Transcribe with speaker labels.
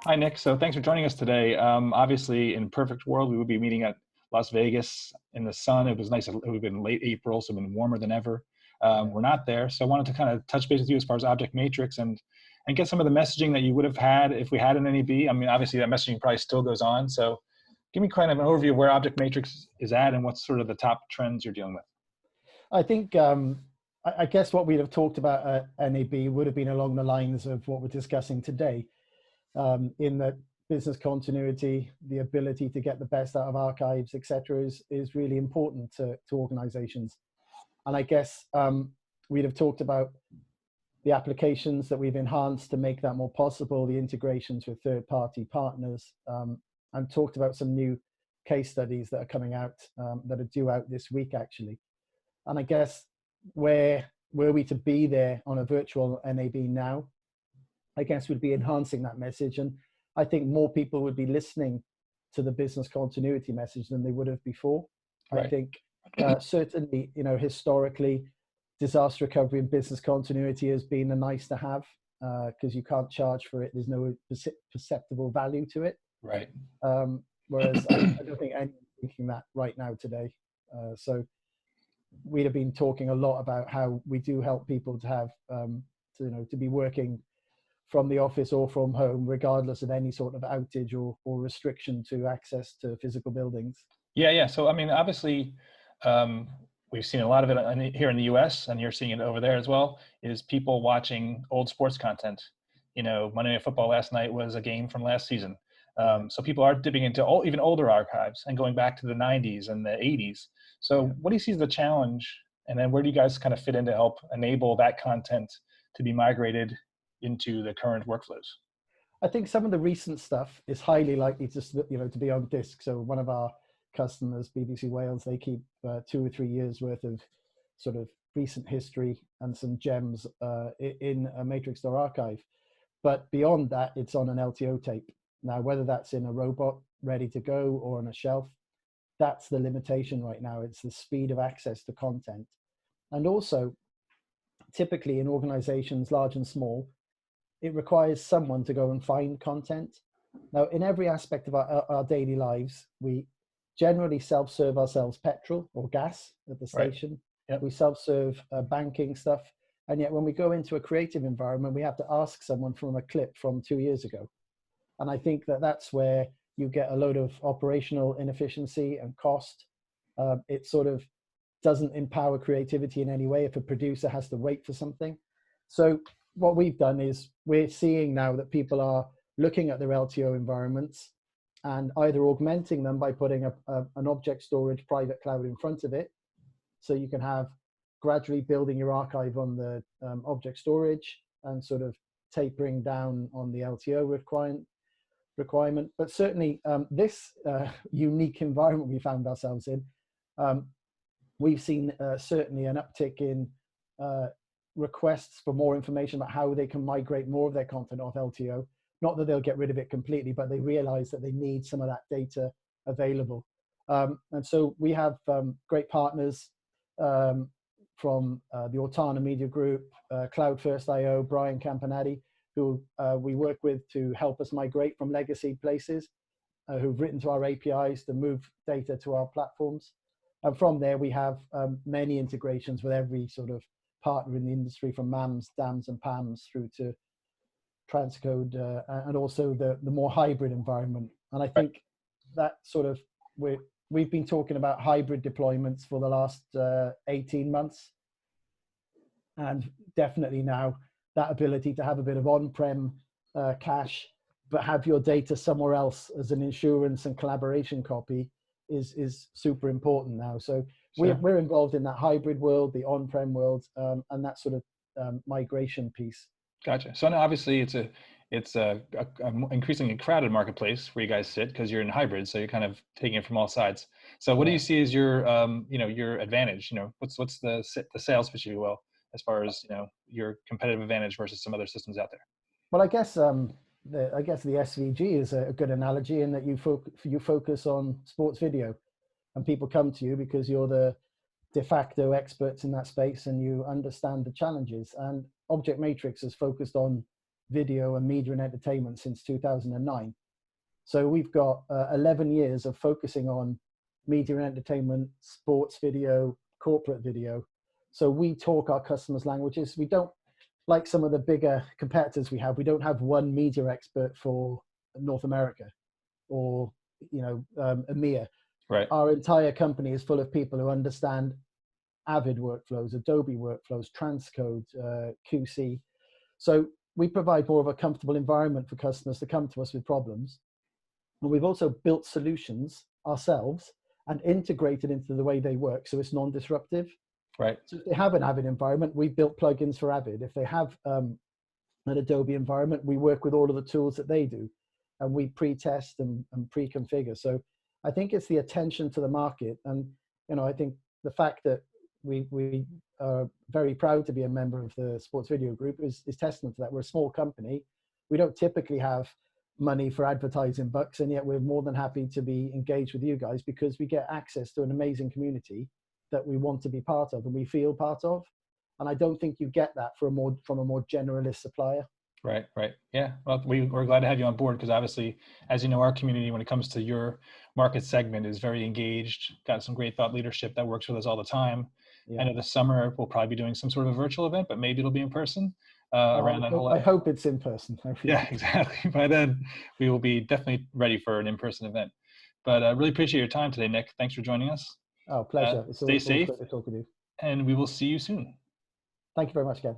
Speaker 1: Hi, Nick. So thanks for joining us today. Obviously, in a perfect world, we would be meeting at Las Vegas in the sun. It was nice. It would have been late April, so it's been warmer than ever.
Speaker 2: Yeah.
Speaker 1: We're not there. So I wanted to kind of touch base with you as far as Object Matrix and get some of the messaging that you would have had if we had an NAB. I mean, obviously, that messaging probably still goes on. So give me kind of an overview of where Object Matrix is at and what's sort of the top trends you're dealing with.
Speaker 2: I think, I guess what we'd have talked about at NAB would have been along the lines of what we're discussing today, in that business continuity, the ability to get the best out of archives, etc., is really important to organizations. And I guess we'd have talked about the applications that we've enhanced to make that more possible, the integrations with third-party partners, and talked about some new case studies that are coming out, that are due out this week, actually. And I guess were we to be there on a virtual NAB now, I guess we'd be enhancing that message. And I think more people would be listening to the business continuity message than they would have before. I
Speaker 1: Right.
Speaker 2: think certainly, historically, disaster recovery and business continuity has been a nice to have, because you can't charge for it. There's no perceptible value to it.
Speaker 1: Right.
Speaker 2: Whereas I don't think anyone's thinking that right now today. So we'd have been talking a lot about how we do help people to have, to be working from the office or from home, regardless of any sort of outage or restriction to access to physical buildings.
Speaker 1: Yeah. So, I mean, obviously, we've seen a lot of it here in the US, and you're seeing it over there as well, is people watching old sports content. Monday Night Football last night was a game from last season. So people are dipping into even older archives and going back to the 90s and the 80s. So what do you see as the challenge? And then where do you guys kind of fit in to help enable that content to be migrated into the current workflows?
Speaker 2: I think some of the recent stuff is highly likely to be on disk. So one of our customers, BBC Wales, they keep 2 or 3 years worth of sort of recent history and some gems in a matrix or archive. But beyond that, it's on an LTO tape. Now, whether that's in a robot ready to go or on a shelf, that's the limitation right now. It's the speed of access to content. And also, typically in organizations large and small, it requires someone to go and find content. Now, in every aspect of our daily lives, we generally self-serve ourselves petrol or gas at the station.
Speaker 1: Right. Yep.
Speaker 2: We self-serve banking stuff. And yet when we go into a creative environment, we have to ask someone from a clip from 2 years ago. And I think that's where you get a load of operational inefficiency and cost. It sort of doesn't empower creativity in any way if a producer has to wait for something. So what we've done is we're seeing now that people are looking at their LTO environments and either augmenting them by putting an object storage private cloud in front of it. So you can have gradually building your archive on the object storage and sort of tapering down on the LTO requirement. But certainly this unique environment we found ourselves in, we've seen certainly an uptick in requests for more information about how they can migrate more of their content off LTO. Not that they'll get rid of it completely, but they realize that they need some of that data available. And so we have great partners from the Ortana Media Group, Cloud First IO, Brian Campanati, who we work with to help us migrate from legacy places, who've written to our APIs to move data to our platforms. And from there, we have many integrations with every sort of partner in the industry, from MAMs, DAMs, and PAMs through to transcode, and also the more hybrid environment. And I think that sort of, we've been talking about hybrid deployments for the last 18 months. And definitely now that ability to have a bit of on-prem cache, but have your data somewhere else as an insurance and collaboration copy is super important now. So
Speaker 1: Sure.
Speaker 2: we're involved in that hybrid world, the on-prem world, and that sort of migration piece.
Speaker 1: Gotcha. So now obviously it's a increasingly crowded marketplace where you guys sit because you're in hybrid, so you're kind of taking it from all sides. So what do you see as your your advantage? What's the sales pitch, if you will, as far as your competitive advantage versus some other systems out there?
Speaker 2: Well, I guess the SVG is a good analogy in that you focus on sports video, and people come to you because you're the de facto experts in that space and you understand the challenges. And Object Matrix is focused on video and media and entertainment since 2009. So we've got 11 years of focusing on media and entertainment, sports video, corporate video. So we talk our customers' languages. We don't, like some of the bigger competitors we don't have one media expert for North America or, EMEA.
Speaker 1: Right.
Speaker 2: Our entire company is full of people who understand Avid workflows, Adobe workflows, transcode, QC. So we provide more of a comfortable environment for customers to come to us with problems. And we've also built solutions ourselves and integrated into the way they work, so it's non-disruptive.
Speaker 1: Right.
Speaker 2: So if they have an Avid environment, we've built plugins for Avid. If they have an Adobe environment, we work with all of the tools that they do, and we pre-test and pre-configure. So I think it's the attention to the market, and I think the fact that we are very proud to be a member of the Sports Video Group is testament to that. We're a small company. We don't typically have money for advertising bucks, and yet we're more than happy to be engaged with you guys because we get access to an amazing community that we want to be part of and we feel part of. And I don't think you get that from a more generalist supplier.
Speaker 1: Right. Yeah. Well, we're glad to have you on board because obviously, as you know, our community, when it comes to your market segment, is very engaged, got some great thought leadership that works with us all the time. Yeah. I know this summer we'll probably be doing some sort of a virtual event, but maybe it'll be in person around that whole.
Speaker 2: I hope it's in person.
Speaker 1: Yeah, exactly. By then, we will be definitely ready for an in-person event. But I really appreciate your time today, Nick. Thanks for joining us.
Speaker 2: Oh, pleasure.
Speaker 1: Stay safe.
Speaker 2: Great to talk with you.
Speaker 1: And we will see you soon.
Speaker 2: Thank you very much, Ken.